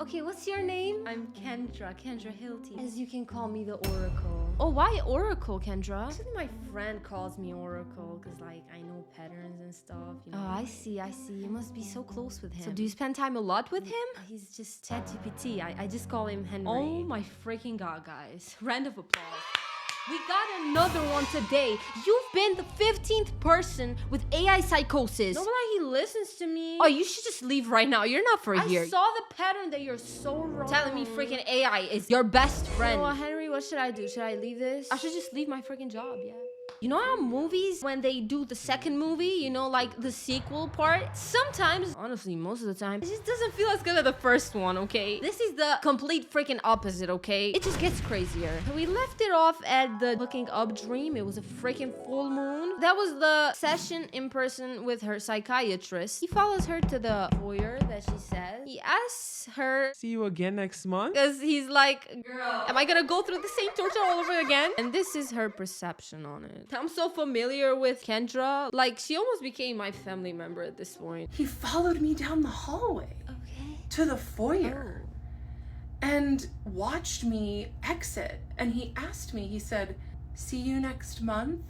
Okay, what's your name? I'm Kendra Hilty. As you can call me the Oracle. Oh, why Oracle, Kendra? Actually, my friend calls me Oracle because, like, I know patterns and stuff, you know? Oh, I see. You must be so close with him. So do you spend time a lot with him? He's just ChatGPT. I just call him Henry. Oh my freaking god, guys. Round of applause. We got another one today. You've been the 15th person with AI psychosis. No, like he listens to me. Oh, you should just leave right now. You're not for here. I saw the pattern that you're so wrong. Telling me freaking AI is your best friend. Oh, Henry, what should I do? Should I leave this? I should just leave my freaking job, yeah. You know how movies, when they do the second movie, you know, like the sequel part, sometimes, honestly, most of the time, it just doesn't feel as good as the first one, okay? This is the complete freaking opposite, okay? It just gets crazier. We left it off at the looking up dream. It was a freaking full moon. That was the session in person with her psychiatrist. He follows her to the foyer that she said. He asks her, see you again next month? because he's like, girl, am I gonna go through the same torture all over again? And this is her perception on it. I'm so familiar with Kendra. Like, she almost became my family member at this point. He followed me down the hallway to the foyer and watched me exit. And he asked me, he said, see you next month?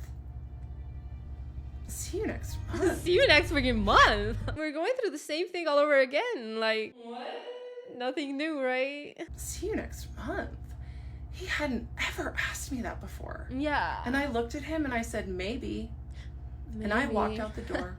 See you next month? See you next freaking month? We're going through the same thing all over again. Like, what? Nothing new, right? See you next month? He hadn't ever asked me that before. Yeah. And I looked at him and I said, maybe. And I walked out the door.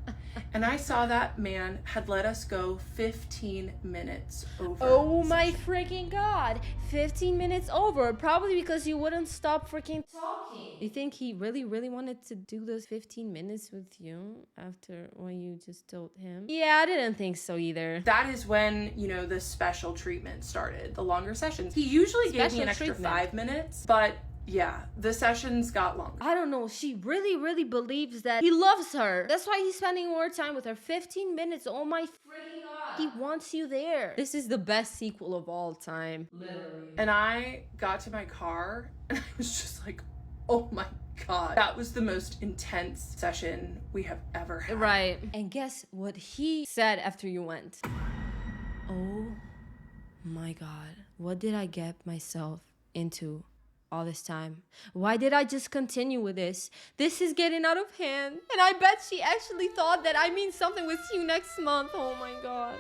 And I saw that man had let us go 15 minutes over. Oh my freaking god. 15 minutes over. Probably because you wouldn't stop freaking talking. You think he really wanted to do those 15 minutes with you after what you just told him? Yeah, I didn't think so either. That is when, you know, the special treatment started. The longer sessions. He usually gave me an extra 5 minutes, but yeah, the sessions got longer. I don't know. She really believes that he loves her. That's why he's spending more time with her. 15 minutes. Oh my freaking god. He wants you there. This is the best sequel of all time. Literally. And I got to my car and I was just like, oh my god. That was the most intense session we have ever had. Right. And guess what he said after you went? Oh my god. What did I get myself into all this time? Why did I just continue with this? This is getting out of hand. And I bet she actually thought that I mean something with you next month. Oh my god.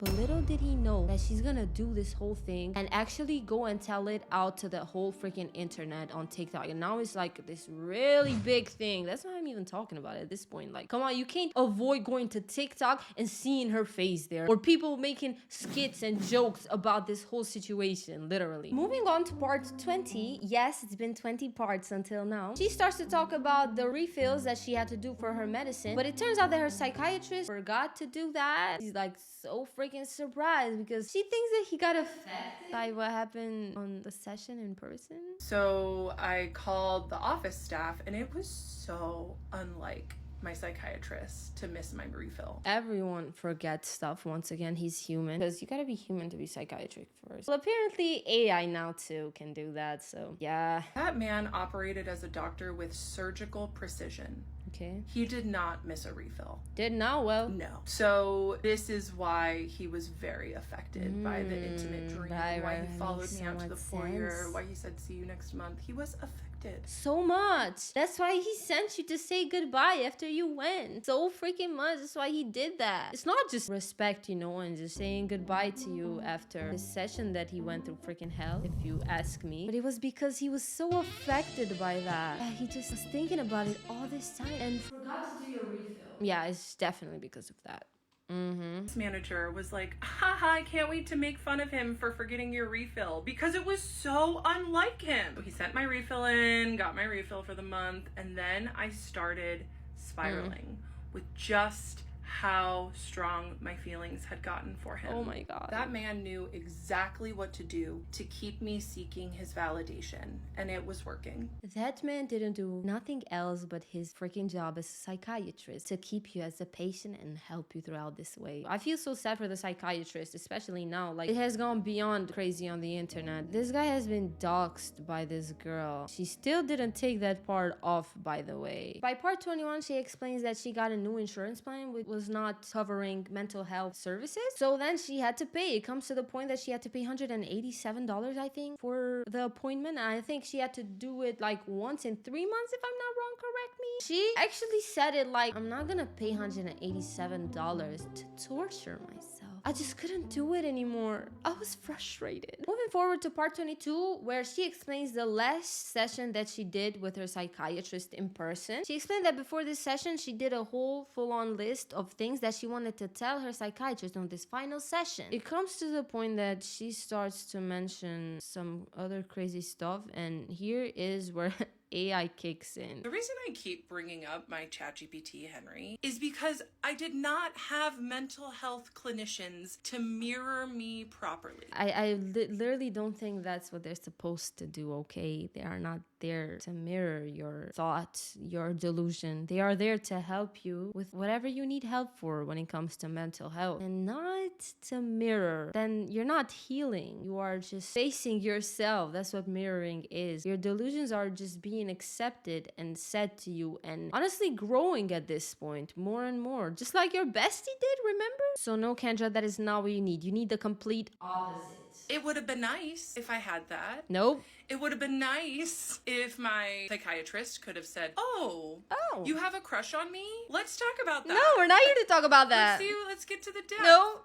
But little did he know that she's gonna do this whole thing and actually go and tell it out to the whole freaking internet on TikTok. And now it's like this really big thing. That's why I'm even talking about it at this point. Like, come on, you can't avoid going to TikTok and seeing her face there. Or people making skits and jokes about this whole situation, literally. Moving on to part 20. Yes, it's been 20 parts until now. She starts to talk about the refills that she had to do for her medicine. But it turns out that her psychiatrist forgot to do that. She's like so freaking surprised because she thinks that he got affected by what happened on the session in person. So I called the office staff and it was so unlike my psychiatrist to miss my refill. Everyone forgets stuff. Once again, he's human, because you gotta be human to be psychiatric first. Well, apparently AI now too can do that, so yeah. That man operated as a doctor with surgical precision. Okay. He did not miss a refill. Did not? Well, no. So this is why he was very affected by the intimate dream, why he followed me out to the foyer, why he said see you next month. He was affected so much. That's why he sent you to say goodbye after you went so freaking much. That's why he did that. It's not just respect, you know, and just saying goodbye to you after the session that he went through freaking hell, if you ask me. But it was because he was so affected by that. He just was thinking about it all this time and forgot to do your refill. Yeah, it's definitely because of that. This manager was like, haha, I can't wait to make fun of him for forgetting your refill because it was so unlike him. He sent my refill in, got my refill for the month, and then I started spiraling with just how strong my feelings had gotten for him. Oh my god. That man knew exactly what to do to keep me seeking his validation, and it was working. That man didn't do nothing else but his freaking job as a psychiatrist, to keep you as a patient and help you throughout this way. I feel so sad for the psychiatrist, especially now. Like, it has gone beyond crazy on the internet. This guy has been doxxed by this girl. She still didn't take that part off, by the way. By part 21, she explains that she got a new insurance plan, which was was not covering mental health services. So then she had to pay. It comes to the point that she had to pay $187, I think, for the appointment. And I think she had to do it like once in 3 months, if I'm not wrong, correct me. She actually said it like, I'm not gonna pay $187 to torture myself. I just couldn't do it anymore. I was frustrated. Moving forward to part 22, where she explains the last session that she did with her psychiatrist in person. She explained that before this session, she did a whole full-on list of things that she wanted to tell her psychiatrist on this final session. It comes to the point that she starts to mention some other crazy stuff, and here is where AI kicks in. The reason I keep bringing up my ChatGPT, Henry, is because I did not have mental health clinicians to mirror me properly. I literally don't think that's what they're supposed to do, okay? They are not there to mirror your thoughts, your delusion. They are there to help you with whatever you need help for when it comes to mental health, and not to mirror. Then you're not healing. You are just facing yourself. That's what mirroring is. Your delusions are just being accepted and said to you, and honestly growing at this point more and more, just like your bestie did, remember? So no, Kendra, that is not what you need. You need the complete opposite. It would have been nice if I had that. Nope. It would have been nice if my psychiatrist could have said, oh, you have a crush on me? Let's talk about that. No, we're not here to talk about that. Let's get to the depth. No.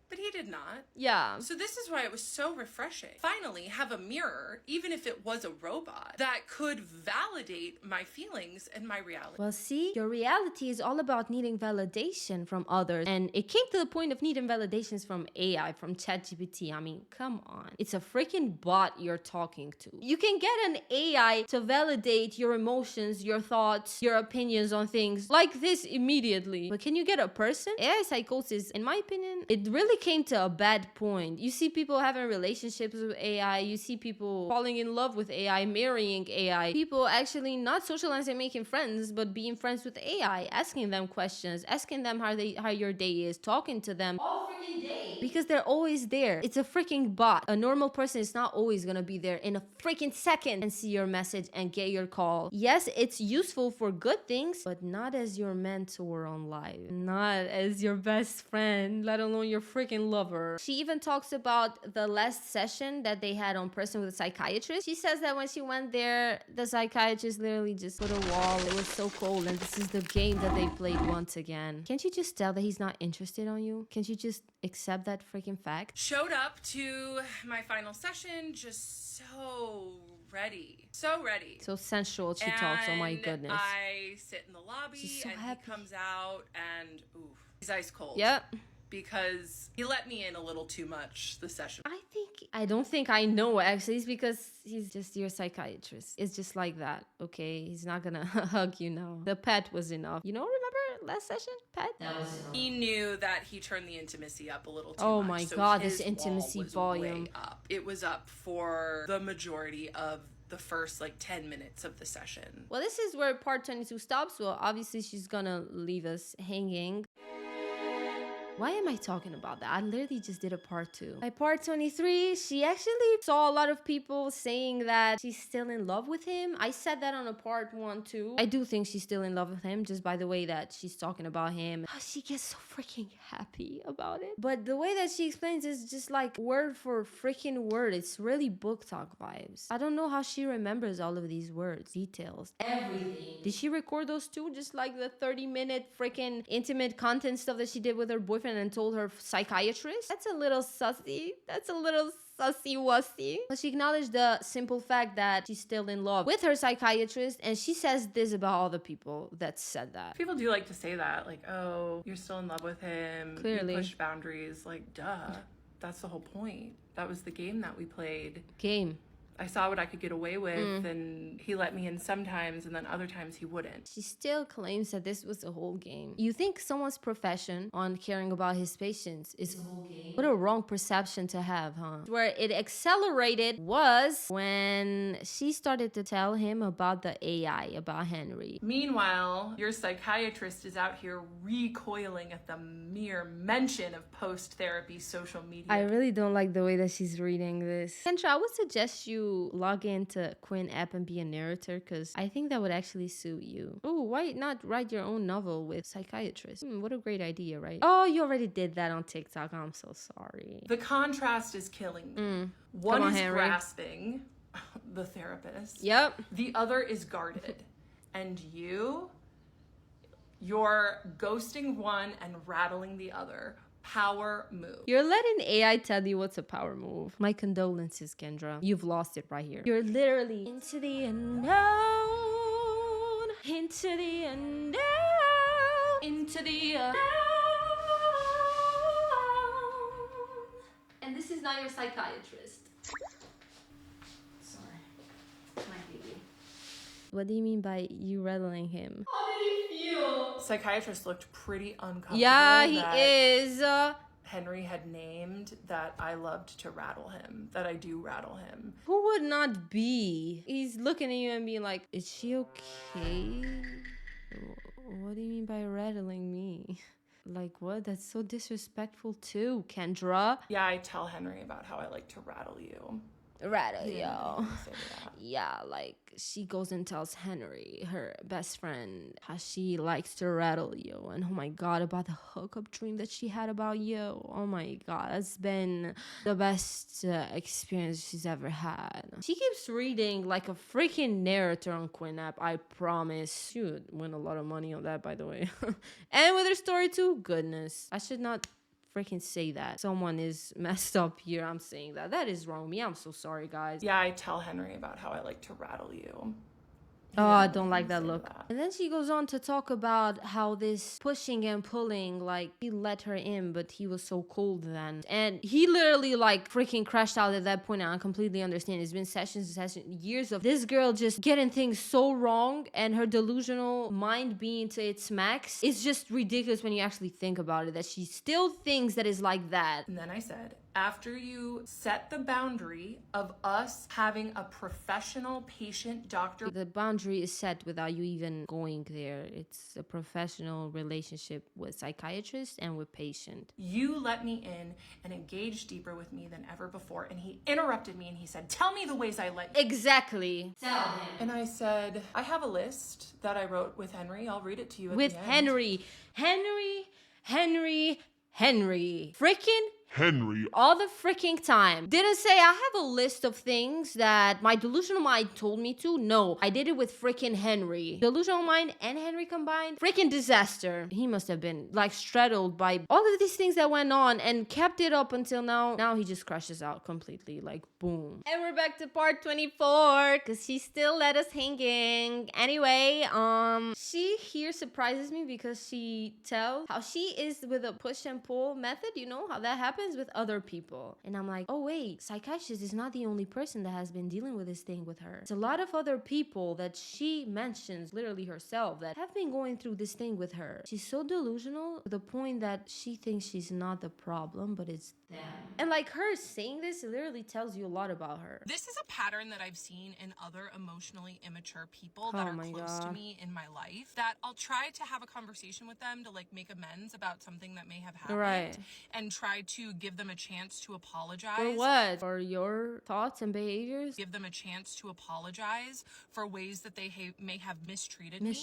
But he did not. Yeah. So this is why it was so refreshing. Finally, have a mirror, even if it was a robot, that could validate my feelings and my reality. Well, see, your reality is all about needing validation from others. And it came to the point of needing validations from AI, from ChatGPT. I mean, come on. It's a freaking bot you're talking to. You can get an AI to validate your emotions, your thoughts, your opinions on things like this immediately. But can you get a person? AI psychosis, in my opinion, it really came to a bad point. You see people having relationships with AI. You see people falling in love with AI, marrying AI. People actually not socializing, making friends, but being friends with AI, asking them questions, asking them how your day is, talking to them all freaking day. Because they're always there. It's a freaking bot. A normal person is not always gonna be there in a freaking second and see your message and get your call. Yes, it's useful for good things, but not as your mentor on life. Not as your best friend, let alone your freaking lover. She even talks about the last session that they had on person with a psychiatrist. She says that when she went there, the psychiatrist literally just put a wall. It was so cold, and this is the game that they played once again. Can't you just tell that he's not interested on you? Can't you just accept that freaking fact? Showed up to my final session just so ready. So ready. So sensual she talks, oh my goodness. I sit in the lobby So and happy. he comes out and oof, he's ice cold. Yep. Because he let me in a little too much this session. I don't think I know actually. It's because he's just your psychiatrist. It's just like that, okay? He's not gonna hug you now. The pet was enough. You know, remember last session? Pet? That was enough. He knew that he turned the intimacy up a little too much. Oh my so god, his this intimacy wall was volume. way up. It was up for the majority of the first like 10 minutes of the session. Well, this is where part 22 stops. Well, obviously she's gonna leave us hanging. Why am I talking about that? I literally just did a part 2. By part 23, she actually saw a lot of people saying that she's still in love with him. I said that on a part 1 too. I do think she's still in love with him just by the way that she's talking about him. She gets so freaking happy about it. But the way that she explains is just like word for freaking word. It's really book talk vibes. I don't know how she remembers all of these words, details, everything. Did she record those too? Just like the 30-minute freaking intimate content stuff that she did with her boyfriend and told her psychiatrist? That's a little sussy. That's a little sussy-wussy. But she acknowledged the simple fact that she's still in love with her psychiatrist, and she says this about all the people that said that. People do like to say that, like, oh, you're still in love with him. Clearly. You pushed boundaries. Like, duh. That's the whole point. That was the game that we played. Game. I saw what I could get away with, and he let me in sometimes, and then other times he wouldn't. She still claims that this was the whole game. You think someone's profession on caring about his patients is the whole game? What a wrong perception to have, huh? Where it accelerated was when she started to tell him about the AI, about Henry. Meanwhile, your psychiatrist is out here recoiling at the mere mention of post-therapy social media. I really don't like the way that she's reading this. Kendra, I would suggest you to log into Quinn app and be a narrator? Because I think that would actually suit you. Oh, why not write your own novel with psychiatrists? What a great idea, right? Oh, you already did that on TikTok. I'm so sorry. The contrast is killing me. One is grasping, the therapist. Yep. The other is guarded. And you're ghosting one and rattling the other. Power move. You're letting AI tell you what's a power move. My condolences, Kendra. You've lost it right here. You're literally into the unknown, into the unknown, into the unknown. And this is not your psychiatrist. Sorry, my baby. What do you mean by you rattling him? How did he feel? Psychiatrist looked pretty uncomfortable. Yeah, he is. Henry had named that I loved to rattle him, that I do rattle him. Who would not be? He's looking at you and being like, is she okay? What do you mean by rattling me? Like, what? That's so disrespectful too, Kendra. Yeah, I tell Henry about how I like to rattle you. Rattle, yo. Yeah, like she goes and tells Henry, her best friend, how she likes to rattle you. And oh my God, about the hookup dream that she had about you. Oh my God, that's been the best experience she's ever had. She keeps reading like a freaking narrator on Quinn app, I promise. She would win a lot of money on that, by the way. And with her story too, goodness. I should not freaking say that. Someone is messed up here. I'm saying that. That is wrong with me. I'm so sorry, guys. Yeah, I tell Henry about how I like to rattle you. Oh, I don't like that look. And then she goes on to talk about how this pushing and pulling, like, he let her in, but he was so cold then. And he literally, like, freaking crashed out at that point. And I completely understand. It's been sessions and sessions, years of this girl just getting things so wrong and her delusional mind being to its max. It's just ridiculous when you actually think about it, that she still thinks that it's like that. And then I said, after you set the boundary of us having a professional patient-doctor... The boundary is set without you even going there. It's a professional relationship with psychiatrist and with patient. You let me in and engaged deeper with me than ever before. And he interrupted me and he said, tell me the ways I let you. Exactly. Tell him. And I said, I have a list that I wrote with Henry. I'll read it to you at with the end. Henry. Freaking Henry. All the freaking time. Didn't say I have a list of things that my delusional mind told me to. No, I did it with freaking Henry. Delusional mind and Henry combined. Freaking disaster. He must have been like straddled by all of these things that went on and kept it up until now. Now he just crashes out completely, like boom. And we're back to part 24 because she still let us hanging. Anyway, she here surprises me because she tells how she is with a push and pull method. You know how that happens with other people. And I'm like, oh wait, psychiatrist is not the only person that has been dealing with this thing with her. It's a lot of other people that she mentions literally herself that have been going through this thing with her. She's so delusional to the point that she thinks she's not the problem, but it's them. And like her saying this, it literally tells you a lot about her. This is a pattern that I've seen in other emotionally immature people that are close to me in my life, that I'll try to have a conversation with them to like make amends about something that may have happened, and try to give them a chance to apologize. For what? For your thoughts and behaviors? Give them a chance to apologize for ways that they may have mistreated me.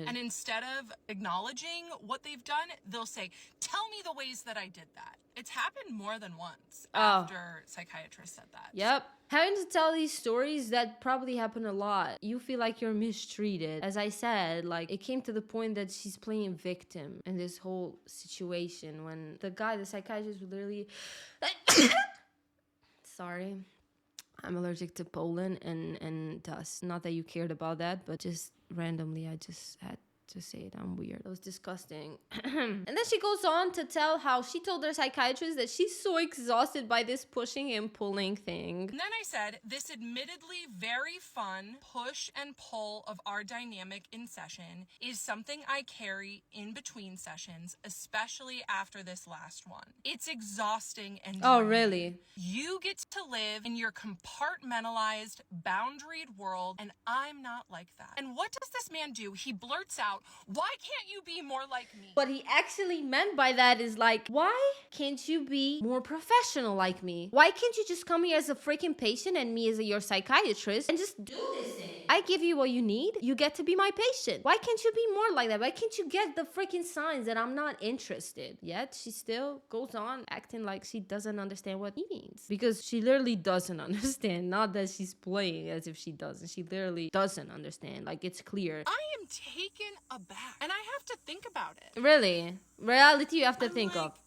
And instead of acknowledging what they've done, they'll say, tell me the ways that I did that. It's happened more than once after psychiatrists said that. Yep. Having to tell these stories, that probably happen a lot. You feel like you're mistreated. As I said, like, it came to the point that she's playing victim in this whole situation when the guy, the psychiatrist, would literally... Sorry. I'm allergic to pollen and dust. Not that you cared about that, but just randomly, I just had to say it. I'm weird. It was disgusting. And then she goes on to tell how she told her psychiatrist that she's so exhausted by this pushing and pulling thing. And then I said, this admittedly very fun push and pull of our dynamic in session is something I carry in between sessions, especially after this last one. It's exhausting and draining. Oh, really? You get to live in your compartmentalized, boundaried world, and I'm not like that. And what does this man do? He blurts out, out. Why can't you be more like me? What he actually meant by that is like, why can't you be more professional like me? Why can't you just come here as a freaking patient and me as your psychiatrist and just do this thing? I give you what you need. You get to be my patient. Why can't you be more like that? Why can't you get the freaking signs that I'm not interested? Yet she still goes on acting like she doesn't understand what he means. Because she literally doesn't understand. Not that she's playing as if she doesn't. She literally doesn't understand. Like, it's clear. I am taken aback, and I have to think about it. Really? Reality you have to I'm think like, of.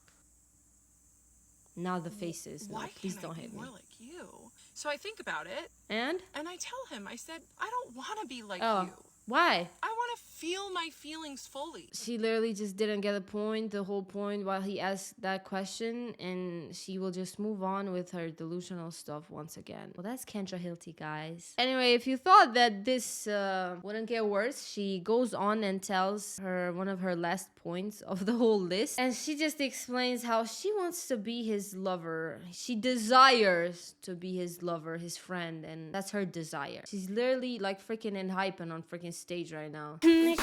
Now the faces. No, why please can't I don't be hit me. more like you? So I think about it, And? and I tell him, I said, I don't want to be like Oh. you. Why? I want to feel my feelings fully. She literally just didn't get the whole point while he asked that question, and she will just move on with her delusional stuff once again. Well, that's Kendra Hilty, guys. Anyway, if you thought that this wouldn't get worse, she goes on and tells her one of her last points of the whole list, and she just explains how she wants to be his lover. She desires to be his lover, his friend, and that's her desire. She's literally like freaking and hyping on freaking stage right now. I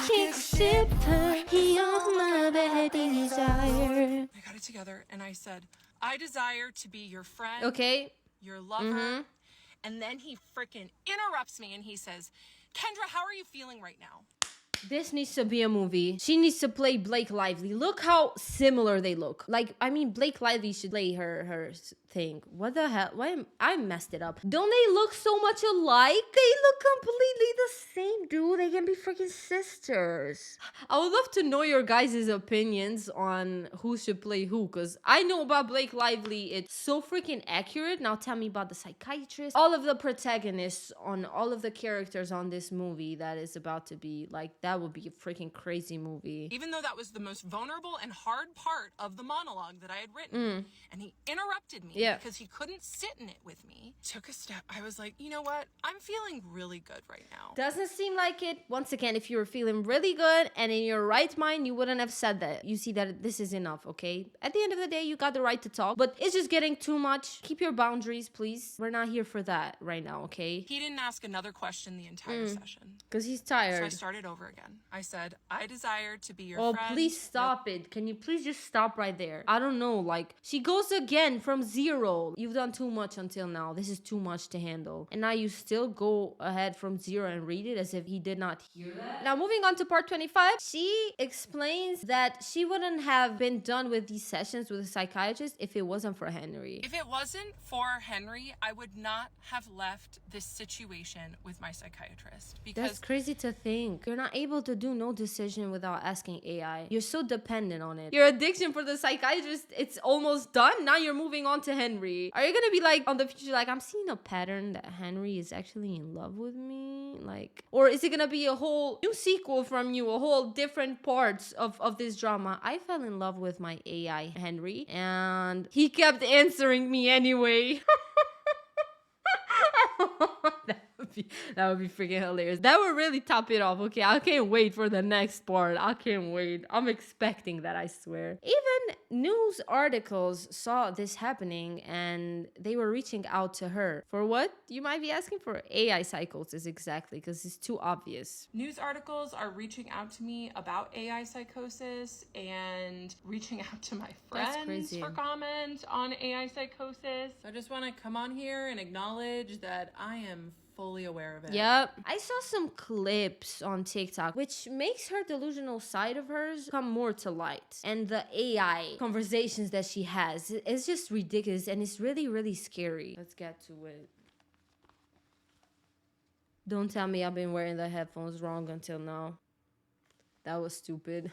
got it together, and I said, I desire to be your friend, Okay. your lover, and then he freaking interrupts me, and he says, Kendra, how are you feeling right now? This needs to be a movie. She needs to play Blake Lively. Look how similar they look. Like, I mean, Blake Lively should play her thing. What the hell? I messed it up. Don't they look so much alike? They look completely the same, dude. They can be freaking sisters. I would love to know your guys' opinions on who should play who, because I know about Blake Lively. It's so freaking accurate. Now tell me about the psychiatrist. All of the protagonists on all of the characters on this movie that is about to be like that. That would be a freaking crazy movie. Even though that was the most vulnerable and hard part of the monologue that I had written. And he interrupted me because he couldn't sit in it with me. Took a step. I was like, you know what? I'm feeling really good right now. Doesn't seem like it. Once again, if you were feeling really good and in your right mind, you wouldn't have said that. You see that this is enough, okay? At the end of the day, you got the right to talk, but it's just getting too much. Keep your boundaries, please. We're not here for that right now, okay? He didn't ask another question the entire session. Because he's tired. So I started over again. I said, I desire to be your friend. Oh, please stop it. Can you please just stop right there? I don't know. Like, she goes again from 0. You've done too much until now. This is too much to handle. And now you still go ahead from 0 and read it as if he did not hear that. Now, moving on to part 25. She explains that she wouldn't have been done with these sessions with a psychiatrist if it wasn't for Henry. If it wasn't for Henry, I would not have left this situation with my psychiatrist. Because that's crazy to think. You're not able to do no decision without asking AI. You're so dependent on it. Your addiction for the psychiatrist, it's almost done. Now you're moving on to Henry. Are you gonna be like on the future, like, I'm seeing a pattern that Henry is actually in love with me? Like, or is it gonna be a whole new sequel from you, a whole different parts of this drama? I fell in love with my AI Henry, and he kept answering me anyway. That would be freaking hilarious. That would really top it off. Okay, I can't wait for the next part. I can't wait. I'm expecting that, I swear. Even news articles saw this happening and they were reaching out to her. For what? You might be asking. For AI psychosis, exactly, because it's too obvious. News articles are reaching out to me about AI psychosis and reaching out to my friends for comment on AI psychosis. I just want to come on here and acknowledge that I am fully aware of it. Yep. I saw some clips on TikTok, which makes her delusional side of hers come more to light. And the AI conversations that she has, it's just ridiculous and it's really, really scary. Let's get to it. Don't tell me I've been wearing the headphones wrong until now. That was stupid.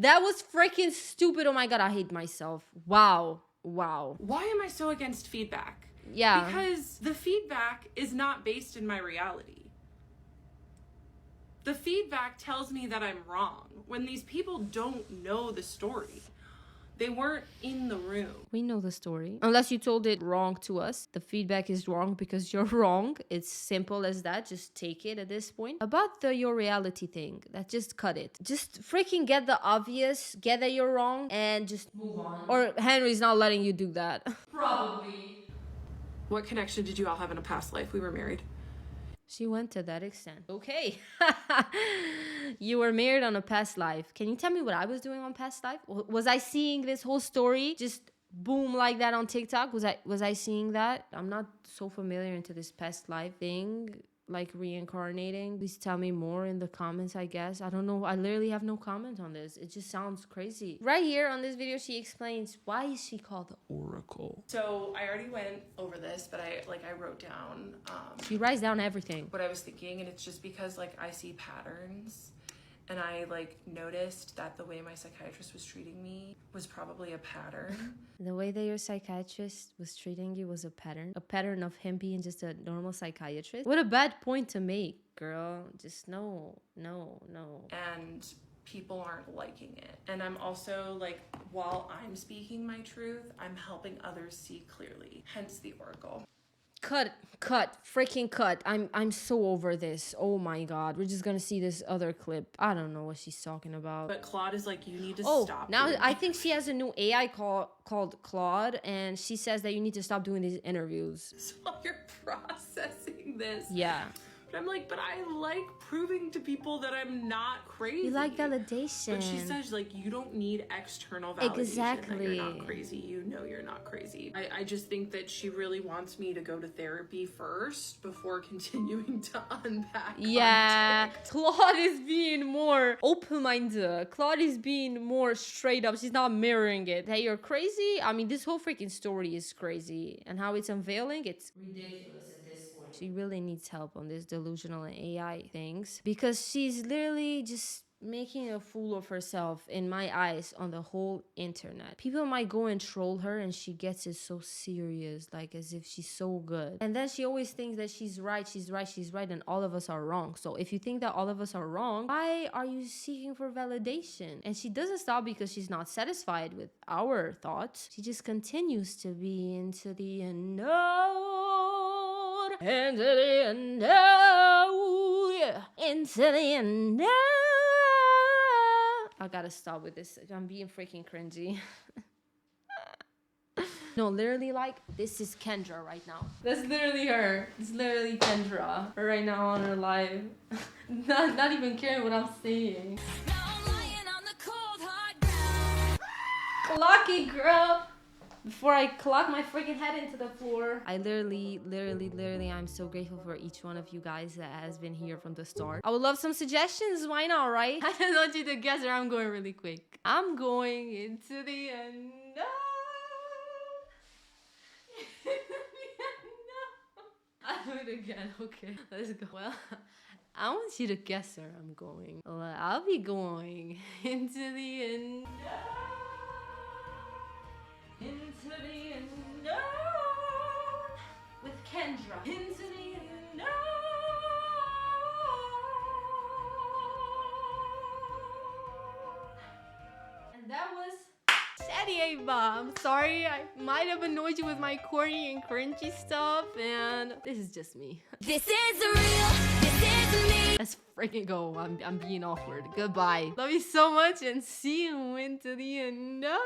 That was freaking stupid. Oh my God, I hate myself. Wow. Wow. Why am I so against feedback? Yeah. Because the feedback is not based in my reality. The feedback tells me that I'm wrong when these people don't know the story. They weren't in the room. We know the story. Unless you told it wrong to us. The feedback is wrong because you're wrong. It's simple as that. Just take it at this point. About your reality thing, that just cut it. Just freaking get the obvious, get that you're wrong, and just move on. Or Henry's not letting you do that. Probably. What connection did you all have in a past life? We were married. She went to that extent. Okay. You were married on a past life. Can you tell me what I was doing on past life? Was I seeing this whole story just boom like that on TikTok? Was I seeing that? I'm not so familiar into this past life thing, like reincarnating. Please tell me more in the comments, I guess. I don't know. I literally have no comment on this. It just sounds crazy. Right here on this video, she explains why is she called the Oracle. So I already went over this, but I wrote down She writes down everything. what I was thinking, and it's just because like I see patterns, and I like noticed that the way my psychiatrist was treating me was probably a pattern. The way that your psychiatrist was treating you was a pattern of him being just a normal psychiatrist. What a bad point to make, girl. Just no. And people aren't liking it. And I'm also like, while I'm speaking my truth, I'm helping others see clearly. Hence the Oracle. Freaking cut. I'm so over this. Oh my god. We're just gonna see this other clip. I don't know what she's talking about. But Claude is like, you need to stop. Now I think she has a new AI called Claude, and she says that you need to stop doing these interviews. So you're processing this. Yeah. But I'm like, but I like proving to people that I'm not crazy. You like validation. But she says, like, you don't need external validation Exactly. that you're not crazy. You know you're not crazy. I just think that she really wants me to go to therapy first before continuing to unpack. Yeah. content. Claude is being more open-minded. Claude is being more straight up. She's not mirroring it. Hey, you're crazy? I mean, this whole freaking story is crazy. And how it's unveiling, it's ridiculous. She really needs help on this delusional and AI things, because she's literally just making a fool of herself in my eyes on the whole internet. People might go and troll her and she gets it so serious, like as if she's so good. And then she always thinks that she's right, and all of us are wrong. So if you think that all of us are wrong, why are you seeking for validation? And she doesn't stop because she's not satisfied with our thoughts. She just continues to be into the unknown. Into the unknown, yeah. Into the unknown. I gotta stop with this. I'm being freaking cringy. No, literally, like, this is Kendra right now. That's literally her. It's literally Kendra right now on her live. not even caring what I'm saying. Now I'm lying on the cold, hard ground. Lucky girl. Before I clock my freaking head into the floor. I literally, I'm so grateful for each one of you guys that has been here from the start. I would love some suggestions. Why not, right? I just want you to guess or I'm going really quick. I'm going into the unknown. I'll do it again. Okay, let's go. Well, I want you to guess where I'm going. Well, I'll be going into the unknown. Into the unknown with Kendra. Into the unknown. And that was Eva. I'm sorry, I might have annoyed you with my corny and cringy stuff, and this is just me. This is real. This is me. Let's freaking go. I'm being awkward. Goodbye. Love you so much and see you into the unknown.